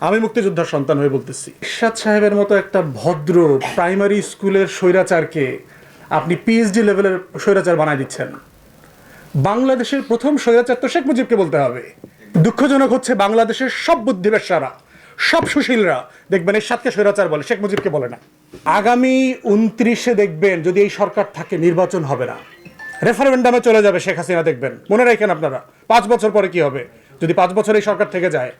আমি মুক্তিযোদ্ধার সন্তান হয়ে বলতেছি, ইরশাদ সাহেবের মতো একটা ভদ্র প্রাইমারি স্কুলের স্বৈরাচারকে আপনি পিএইচডি লেভেলের স্বৈরাচার বানায় দিচ্ছেন। বাংলাদেশের প্রথম স্বৈরাচার তো শেখ মুজিবকে বলতে হবে। দুঃখজনক হচ্ছে বাংলাদেশের সব বুদ্ধিবেশারা, সব সুশীলরা দেখবেন এরশাদকে স্বৈরাচার বলে, শেখ মুজিবকে বলে না। আগামী 29-এ দেখবেন যদি এই সরকার থাকে নির্বাচন হবে না, রেফারেন্ডামে চলে যাবে শেখ হাসিনা। দেখবেন, মনে রাখেন আপনারা 5 বছর পরে কি হবে যদি 5 বছর এই সরকার থেকে যায়।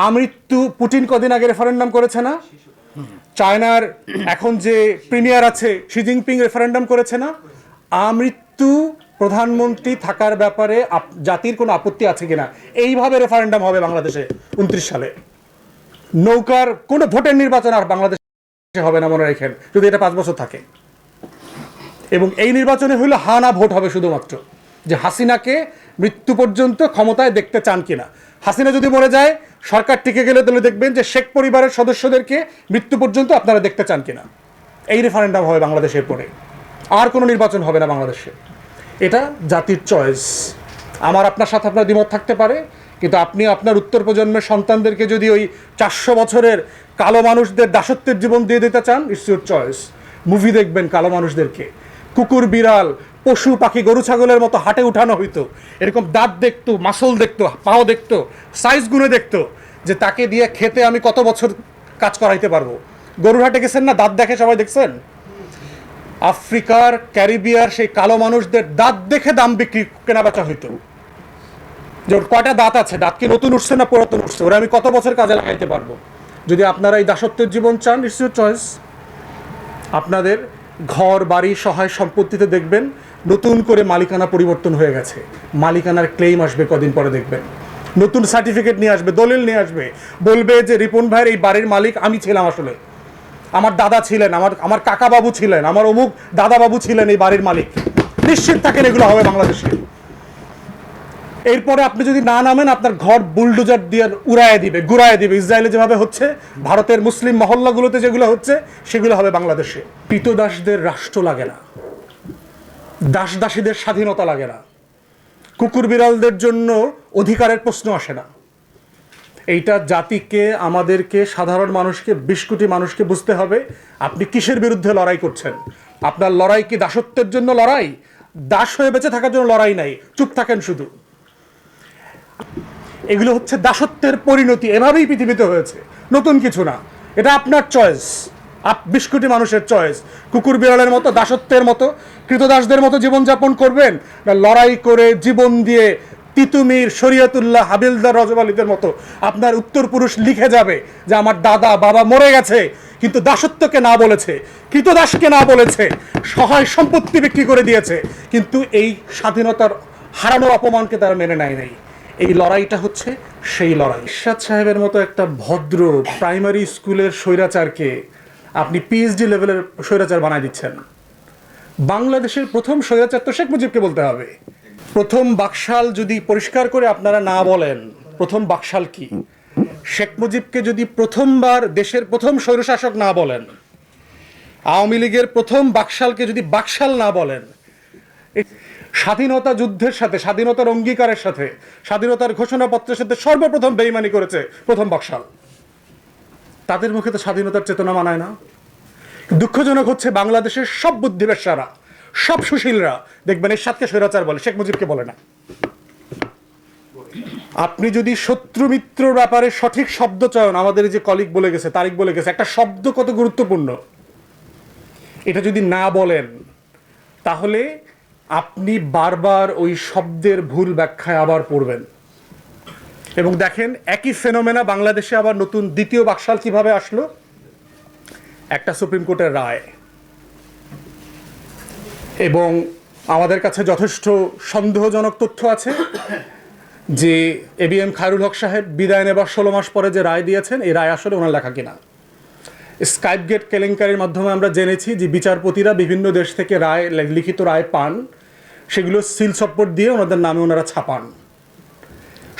আমৃত্যু পুটিন কদিন আগে রেফারেন্ডাম করেছে না? চায়নার এখন যে প্রিমিয়ার আছে শি জিনপিং রেফারেন্ডাম করেছে না? আমৃত্যু প্রধানমন্ত্রী থাকার ব্যাপারে জাতির কোনো আপত্তি আছে কিনা, এইভাবে রেফারেন্ডাম হবে বাংলাদেশে 29 সালে। নৌকার কোনো ভোটের নির্বাচন আর বাংলাদেশে হবে না, মনে রাখেন, যদি এটা 5 বছর থাকে। এবং এই নির্বাচনে হইলে হা না ভোট হবে শুধুমাত্র, যে হাসিনাকে মৃত্যু পর্যন্ত ক্ষমতায় দেখতে চান কিনা। হাসিনা যদি মরে যায়, সরকার টিকে গেলে তাহলে দেখবেন যে শেখ পরিবারের সদস্যদেরকে মৃত্যু পর্যন্ত আপনারা দেখতে চান কিনা। এই রেফারেন্ডাম হবে বাংলাদেশের পরে, আর কোনো নির্বাচন হবে না বাংলাদেশে। এটা জাতির চয়েস। আমার আপনার সাথে আপনার দ্বিমত থাকতে পারে, কিন্তু আপনি আপনার উত্তর প্রজন্মের সন্তানদেরকে যদি ওই 400 বছরের কালো মানুষদের দাসত্বের জীবন দিয়ে দিতে চান, ইটস ইউর চয়েস। মুভি দেখবেন কালো মানুষদেরকে, কুকুর বিড়াল পশু পাখি গরু ছাগলের মতো হাটে উঠানো হইতো, এরকম দাঁত দেখতো, মাসল দেখতো, পাও দেখতো, সাইজ গুনে দেখতো, যে তাকে দিয়ে খেতে আমি কত বছর কাজ করাইতে পারবো। গরুর হাটে গেছেন না, দাঁত দেখে সবাই দেখছেন? আফ্রিকার ক্যারিবিয়ার সেই কালো মানুষদের দাঁত দেখে দাম বিক্রি কেনা বেচা হইতো, যে ওর কয়টা দাঁত আছে, দাঁত কি নতুন উঠছে না পুরাতন উঠছে, ওরা আমি কত বছর কাজে লাগাইতে পারবো। যদি আপনারা এই দাসত্বের জীবন চান, ইটস ইউর চয়েস। আপনাদের ঘর বাড়ি সহায় সম্পত্তিতে দেখবেন নতুন করে মালিকানা পরিবর্তন হয়ে গেছে, মালিকানার ক্লেম আসবে কদিন পরে, দেখবেন নতুন সার্টিফিকেট নিয়ে আসবে, দলিল নিয়ে আসবে, বলবে যে রিপন ভাইয়ের এই বাড়ির মালিক আমি ছিলাম, আসলে আমার দাদা ছিলেন, আমার কাকা বাবু ছিলেন, আমার অমুক দাদা বাবু ছিলেন এই বাড়ির মালিক। নিশ্চিত থাকেন এগুলো হবে বাংলাদেশে। এরপরে আপনি যদি না নামেন, আপনার ঘর বুলডোজার দিয়ে উড়ায় দিবে, গুড়ায় দিবে। ইসরায়েলে যেভাবে হচ্ছে, ভারতের মুসলিম মহল্লাগুলোতে যেগুলো হচ্ছে, সেগুলো হবে বাংলাদেশে। কৃতদাসদের রাষ্ট্র লাগে না, দাস দাসীদের স্বাধীনতা লাগে না, কুকুর বিড়ালদের জন্য অধিকারের প্রশ্ন আসে না। এইটা জাতিকে, আমাদেরকে, সাধারণ মানুষকে, 20 কোটি মানুষকে বুঝতে হবে আপনি কিসের বিরুদ্ধে লড়াই করছেন। আপনার লড়াই কি দাসত্বের জন্য লড়াই? দাস হয়ে বেঁচে থাকার জন্য লড়াই নাই, চুপ থাকেন শুধু। এগুলো হচ্ছে দাসত্বের পরিণতি, এভাবেই পৃথিবীতে হয়েছে, নতুন কিছু না। এটা আপনার চয়েস, 20 কোটি মানুষের চয়েস। কুকুর বিড়ালের মতো, দাসত্বের মতো, কৃতদাসদের মতো জীবনযাপন করবেন, না লড়াই করে জীবন দিয়ে তিতুমির, শরীয়তুল্লাহ, হাবিলদার, রজব আলীদের মতো আপনার উত্তরপুরুষ লিখে যাবে যে আমার দাদা বাবা মরে গেছে, কিন্তু দাসত্বকে না বলেছে, কৃতদাসকে না বলেছে, সহায় সম্পত্তি বিক্রি করে দিয়েছে, কিন্তু এই স্বাধীনতার হারানোর অপমানকে তারা মেনে নেয় নাই। এই লড়াইটা হচ্ছে সেই লড়াই। ইরশাদ সাহেবের মতো একটা ভদ্র প্রাইমারি স্কুলের স্বৈরাচারকে আপনি পিএইচডি লেভেলের স্বৈরাচার বানায় দিচ্ছেন। বাংলাদেশের প্রথম স্বৈরাচার তো শেখ মুজিবকে বলতে হবে। প্রথম বাকশাল যদি পরিষ্কার করে আপনারা না বলেন, প্রথম বাকশাল কি, শেখ মুজিবকে যদি প্রথমবার দেশের প্রথম স্বৈরশাসক না বলেন, আওয়ামী লীগের প্রথম বাকশালকে যদি বাকশাল না বলেন, স্বাধীনতা যুদ্ধের সাথে, স্বাধীনতার অঙ্গীকারের সাথে, স্বাধীনতার ঘোষণাপত্রের সাথে সর্বপ্রথম বেইমানি করেছে প্রথম বাকশাল। তাদের মুখে তো স্বাধীনতার চেতনা মানায় না। দুঃখজনক হচ্ছে বাংলাদেশের সব বুদ্ধিবেশারা, সব সুশীলরা দেখবেন এরশাদকে স্বৈরাচার বলে, শেখ মুজিবকে বলে না। আপনি যদি শত্রু মিত্রর ব্যাপারে সঠিক শব্দ চয়ন, আমাদের যে কলিগ বলে গেছে, তারিক বলে গেছে, একটা শব্দ কত গুরুত্বপূর্ণ, এটা যদি না বলেন, তাহলে আপনি বারবার ওই শব্দের ভুল ব্যাখ্যায় আবার পড়বেন। এবং দেখেন একই ফেনোমেনা বাংলাদেশে আবার নতুন দ্বিতীয় বাকশাল কিভাবে আসলো। একটা সুপ্রিম কোর্টের রায়, এবং আমাদের কাছে যথেষ্ট সন্দেহজনক তথ্য আছে যে ABM খায়রুল হক সাহেব বিদায় নেবার 16 মাস পরে যে রায় দিয়েছেন, এই রায় আসলে ওনার লেখা কিনা। স্কাইপ গেট কেলেঙ্কারির মাধ্যমে আমরা জেনেছি যে বিচারপতিরা বিভিন্ন দেশ থেকে রায়, লিখিত রায় পান, সেগুলো সিল চপ্পট দিয়ে ওনাদের নামে ওনারা ছাপান।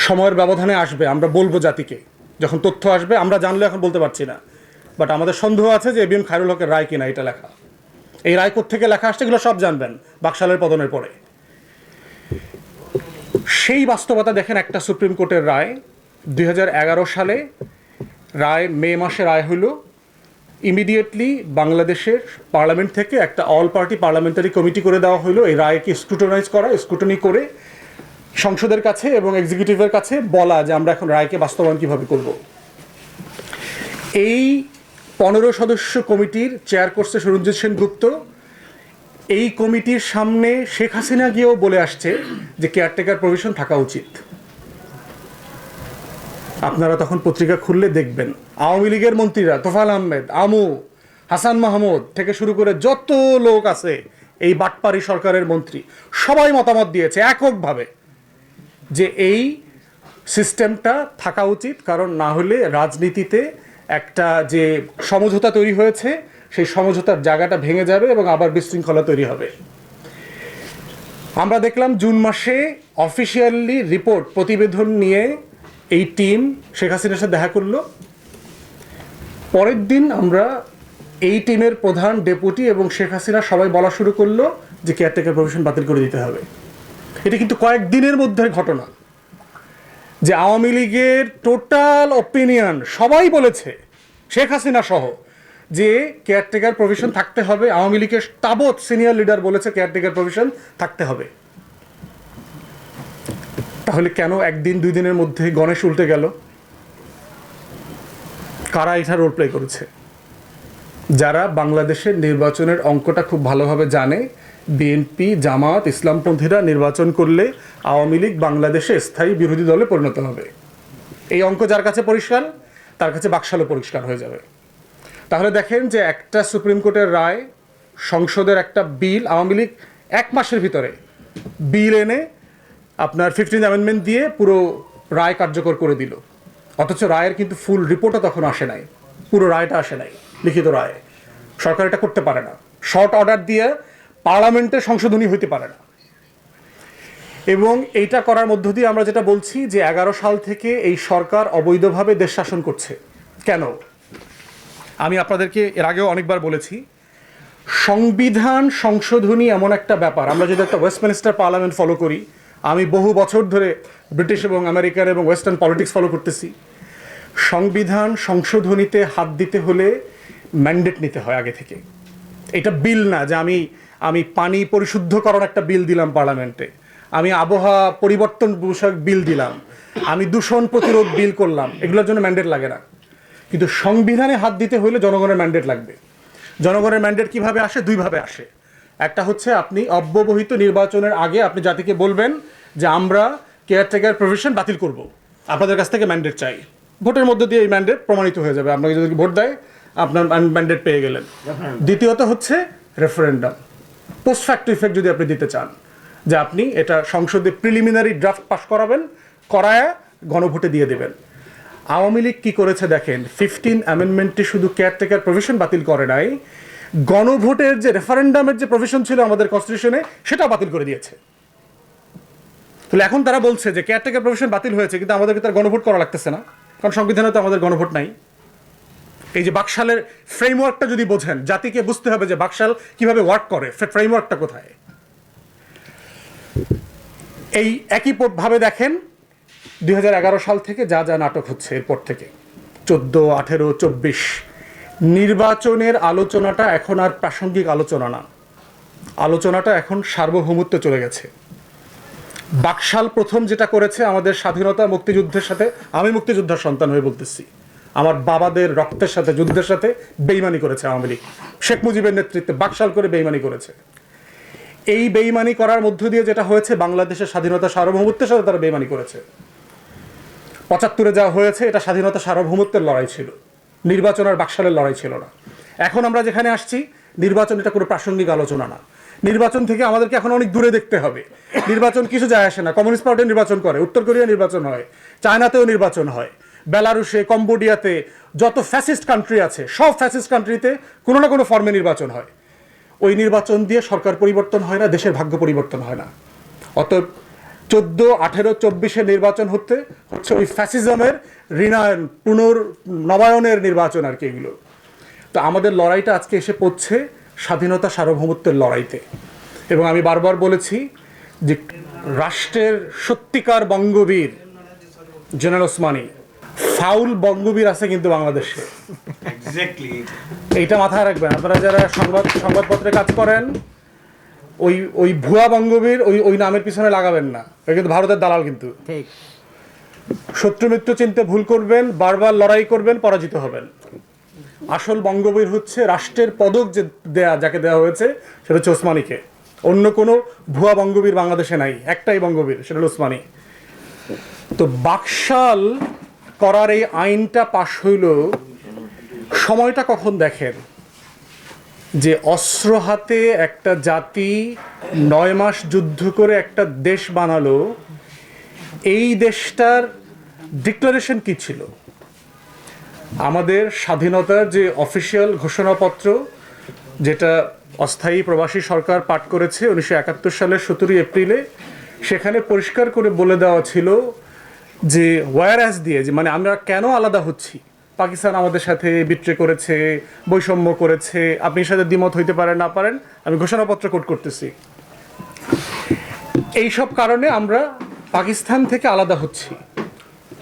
সময়ের ব্যবধানে আসবে, আমরা বলবো জাতিকে, যখন তথ্য আসবে। আমরা জানলে এখন বলতে পারছি না, বাট আমাদের সন্দেহ আছে যে ABM খায়রুল হকের রায় কিনা এটা লেখা। এই রায় কোত্থেকে লেখা আসছে এগুলো সব জানবেন বাকশালের পতনের পরে। সেই বাস্তবতা দেখেন, একটা সুপ্রিম কোর্টের রায় 2011 সালে মে মাসে রায় হলো, ইমিডিয়েটলি বাংলাদেশের পার্লামেন্ট থেকে একটা অল পার্টি পার্লামেন্টারি কমিটি করে দেওয়া হলো এই রায়কে স্ক্রুটনি করে সংসদের কাছে এবং এক্সিকিউটিভের কাছে বলা যে আমরা এখন রায়কে বাস্তবায়ন কীভাবে করব। এই 15 সদস্য কমিটির চেয়ার করছে সুরঞ্জিত সেনগুপ্ত। এই কমিটির সামনে শেখ হাসিনা গিয়েও বলে আসছে যে কেয়ারটেকার প্রভিশন থাকা উচিত। আপনারা তখন পত্রিকা খুললে দেখবেন আওয়ামী লীগের মন্ত্রীরা তোফায়েল আহমেদ, আমু, হাসান মাহমুদ থেকে শুরু করে যত লোক আছে এই বাটপাড়ি সরকারের মন্ত্রী সবাই মতামত দিয়েছে এককভাবে যে এই সিস্টেমটা থাকা উচিত, কারণ না হলে রাজনীতিতে একটা যে সমঝোতা তৈরি হয়েছে সেই সমঝোতার জায়গাটা ভেঙে যাবে এবং আবার বিশৃঙ্খলা তৈরি হবে। আমরা দেখলাম জুন মাসে অফিসিয়ালি রিপোর্ট প্রতিবেদন নিয়ে এই টিম শেখ হাসিনার সাথে দেখা করলো। পরের দিন আমরা এই টিমের প্রধান, ডেপুটি এবং শেখ হাসিনা সবাই বলা শুরু করলো যে কেয়ারটেকার প্রভিশন বাতিল করে দিতে হবে। এটা কিন্তু কয়েকদিনের মধ্যে ঘটনা যে আওয়ামী লীগের টোটাল অপিনিয়ন সবাই বলেছে, শেখ হাসিনা সহ, যে কেয়ারটেকার প্রভিশন থাকতে হবে। আওয়ামী লীগের তাবৎ সিনিয়র লিডার বলেছে কেয়ারটেকার প্রভিশন থাকতে হবে। তাহলে কেন একদিন দুই দিনের মধ্যে গণেশ উল্টে গেল? কারা এটা রোল প্লে করেছে? যারা বাংলাদেশের নির্বাচনের অঙ্কটা খুব ভালোভাবে জানে, বিএনপি, জামাত, ইসলামপন্থীরা নির্বাচন করলে আওয়ামী লীগ বাংলাদেশে স্থায়ী বিরোধী দলে পরিণত হবে। এই অঙ্ক যার কাছে পরিষ্কার, তার কাছে বাকশালও পরিষ্কার হয়ে যাবে। তাহলে দেখেন যে একটা সুপ্রিম কোর্টের রায়, সংসদের একটা বিল, আওয়ামী লীগ 1 মাসের ভিতরে বিল এনে আপনার 15th অ্যামেন্ডমেন্ট দিয়ে পুরো রায় কার্যকর করে দিল। অথচ রায়ের কিন্তু ফুল রিপোর্টও তখন আসে নাই, পুরো রায়টা আসে নাই লিখিত রায়। সরকার এটা করতে পারে না, শর্ট অর্ডার দিয়ে পার্লামেন্টে সংশোধনী হইতে পারে না। এবং এইটা করার মধ্য দিয়ে আমরা যেটা বলছি যে 11 সাল থেকে এই সরকার অবৈধভাবে দেশ শাসন করছে। কেন? আমি আপনাদেরকে এর আগেও অনেকবার বলেছি, সংবিধান সংশোধনী এমন একটা ব্যাপার, আমরা যদি একটা ওয়েস্টমিনিস্টার পার্লামেন্ট ফলো করি, আমি বহু বছর ধরে ব্রিটিশ এবং আমেরিকান এবং ওয়েস্টার্ন পলিটিক্স ফলো করতেছি, সংবিধান সংশোধনীতে হাত দিতে হলে ম্যান্ডেট নিতে হয় আগে থেকে। এটা বিল না যে আমি পানি পরিশুদ্ধকরণ একটা বিল দিলাম পার্লামেন্টে, আমি আবহাওয়া পরিবর্তন বিষয়ক বিল দিলাম, আমি দূষণ প্রতিরোধ বিল করলাম, এগুলোর জন্য ম্যান্ডেট লাগে না। কিন্তু সংবিধানে হাত দিতে হলে জনগণের ম্যান্ডেট লাগবে। জনগণের ম্যান্ডেট কিভাবে আসে? দুইভাবে আসে। একটা হচ্ছে আপনি অব্যবহিত নির্বাচনের আগে আপনি জাতিকে বলবেন যে আমরা কেয়ারটেকার প্রভিশন বাতিল করব, আপনাদের কাছ থেকে ম্যান্ডেট চাই। ভোটের মধ্যে দিয়ে এই ম্যান্ডেট প্রমাণিত হয়ে যাবে, আপনাকে যদি ভোট দেয় আপনার ম্যান্ডেট পেয়ে গেলেন। দ্বিতীয়ত হচ্ছে রেফারেন্ডাম, পোস্ট ফ্যাক্ট ইফেক্ট যদি আপনি দিতে চান, যে আপনি এটা সংসদে প্রিলিমিনারি ড্রাফট পাস করায় গণভোটে দিয়ে দেবেন। আওয়ামী লীগ কী করেছে দেখেন, 15 অ্যামেন্ডমেন্টটি শুধু কেয়ারটেকার প্রভিশন বাতিল করে নাই, গণভোটের যে রেফারেন্ডামের যে প্রভিশন ছিল আমাদের কনস্টিটিউশনে সেটাও বাতিল করে দিয়েছে। তাহলে এখন তারা বলছে যে কেয়ারটেকার প্রভিশন বাতিল হয়েছে কিন্তু আমাদেরকে তার গণভোট করা লাগতেছে না, কারণ সংবিধানে তো আমাদের গণভোট নাই। এই যে বাকশালের ফ্রেমওয়ার্কটা যদি বোঝেন, জাতিকে বুঝতে হবে যে বাকশাল কিভাবে ওয়ার্ক করে, ফ্রেমওয়ার্কটা কোথায়। এই একই ভাবে দেখেন 2011 সাল থেকে যা যা নাটক হচ্ছে, এরপর থেকে 14, 18, 24 নির্বাচনের আলোচনাটা এখন আর প্রাসঙ্গিক আলোচনা না, আলোচনাটা এখন সার্বভৌমত্বে চলে গেছে। বাকশাল প্রথম যেটা করেছে আমাদের স্বাধীনতা মুক্তিযুদ্ধের সাথে, আমি মুক্তিযোদ্ধার সন্তান হয়ে বলতেছি, আমার বাবাদের রক্তের সাথে, যুদ্ধের সাথে বেইমানি করেছে আওয়ামী লীগ। শেখ মুজিবের নেতৃত্বে বাকশাল করে বেইমানি করেছে। এই বেইমানি করার মধ্য দিয়ে যেটা হয়েছে, বাংলাদেশের স্বাধীনতা সার্বভৌমত্বের সাথে তারা বেইমানি করেছে। 75-এ যা হয়েছে এটা স্বাধীনতা সার্বভৌমত্বের লড়াই ছিল, নির্বাচন আর বাকশালের লড়াই ছিল না। এখন আমরা যেখানে আসছি, নির্বাচন এটা কোনো প্রাসঙ্গিক আলোচনা না। নির্বাচন থেকে আমাদেরকে এখন অনেক দূরে দেখতে হবে। নির্বাচন কিছু যায় আসে না, কমিউনিস্ট পার্টি নির্বাচন করে, উত্তর কোরিয়া নির্বাচন হয়, চায়নাতেও নির্বাচন হয়, বেলারুশে, কম্বোডিয়াতে, যত ফ্যাসিস্ট কান্ট্রি আছে সব ফ্যাসিস্ট কান্ট্রিতে কোনো না কোনো ফর্মে নির্বাচন হয়। ওই নির্বাচন দিয়ে সরকার পরিবর্তন হয় না, দেশের ভাগ্য পরিবর্তন হয় না। অতএব 14, 18, 24 নির্বাচন হচ্ছে ওই ফ্যাসিজমের পুনর্নবায়নের নির্বাচন আর কি এগুলো। তো আমাদের লড়াইটা আজকে এসে পড়ছে স্বাধীনতা সার্বভৌমত্বের লড়াইতে। এবং আমি বারবার বলেছি যে রাষ্ট্রের সত্যিকার বঙ্গবীর জেনারেল ওসমানী, ফাউল বঙ্গবীর আছে কিন্তু বাংলাদেশে, এক্স্যাক্টলি। এইটা মাথায় রাখবেন আপনারা যারা সংবাদপত্রে কাজ করেন। ওই ওই ভুয়া বঙ্গবীর ওই নামের পিছনে লাগাবেন না, ওই কিন্তু ভারতের দালাল। কিন্তু ঠিক। শত্রু মিত্র চিনতে ভুল করবেন, বারবার লড়াই করবেন, পরাজিত হবেন। আসল বঙ্গবীর হচ্ছে রাষ্ট্রের পদক যে যাকে দেওয়া হয়েছে সেটা হচ্ছে ওসমানীকে। অন্য কোনো ভুয়া বঙ্গবীর বাংলাদেশে নাই, একটাই বঙ্গবীর, সেটা হলো ওসমানী। তো বাকশাল করার এই আইনটা পাশ হইল, সময়টা কখন দেখেন যে অস্ত্র হাতে একটা জাতি 9 মাস যুদ্ধ করে একটা দেশ বানালো। এই দেশটার ডিক্লারেশন কি ছিল? আমাদের স্বাধীনতার যে অফিসিয়াল ঘোষণাপত্র, যেটা অস্থায়ী প্রবাসী সরকার পাঠ করেছে 1971 সালের 17 এপ্রিলে, সেখানে পরিষ্কার করে বলে দেওয়া ছিল যে ওয়ারঅ্যাজ দিয়ে, যে মানে আমরা কেন আলাদা হচ্ছি। পাকিস্তান আমাদের সাথে বিট্রে করেছে, বৈষম্য করেছে, আপনি সাথে দ্বিমত হইতে পারেন না পারেন, আমি ঘোষণাপত্র কোট করতেছি। এইসব কারণে আমরা পাকিস্তান থেকে আলাদা হচ্ছি।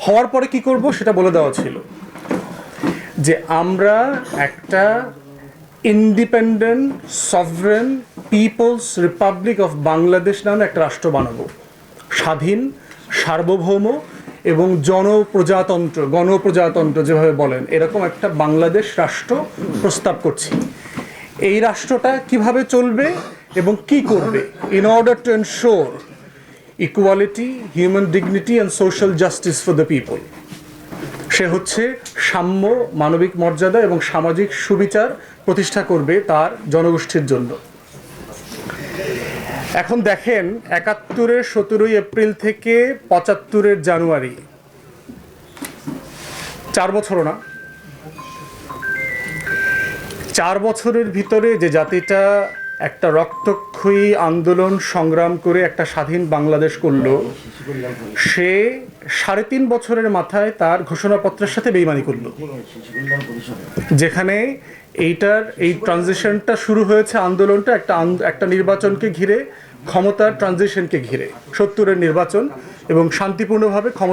হওয়ার পরে কি করব সেটা বলে দেওয়া ছিল যে আমরা একটা independent sovereign people's republic of Bangladesh নামে একটা রাষ্ট্র বানাবো, স্বাধীন, সার্বভৌম এবং গণপ্রজাতন্ত্র যেভাবে বলেন, এরকম একটা বাংলাদেশ রাষ্ট্র প্রস্তাব করছি। এই রাষ্ট্রটা কিভাবে চলবে এবং কি করবে, in order to ensure equality, human dignity and social justice for the people. সে হচ্ছে সাম্য, মানবিক মর্যাদা এবং সামাজিক সুবিচার প্রতিষ্ঠা করবে তার জনগোষ্ঠীর জন্য। এখন দেখেন 71-এর 17 এপ্রিল থেকে 75-এর জানুয়ারি, 4 বছরও না, 4 বছরের ভিতরে যে জাতিটা একটা রক্তক্ষয়ী আন্দোলন সংগ্রাম করে একটা স্বাধীন বাংলাদেশ করলো, সে 3.5 বছরের মাথায় তার ঘোষণাপত্রের সাথে বেইমানি করলো। যেখানে এই ট্রানজিশনটা শুরু হয়েছে, আন্দোলনটা একটা নির্বাচনকে ঘিরে, ক্ষমতার ট্রানজিশনকে ঘিরে, 70-এর নির্বাচন এবং শান্তিপূর্ণভাবে ক্ষমতা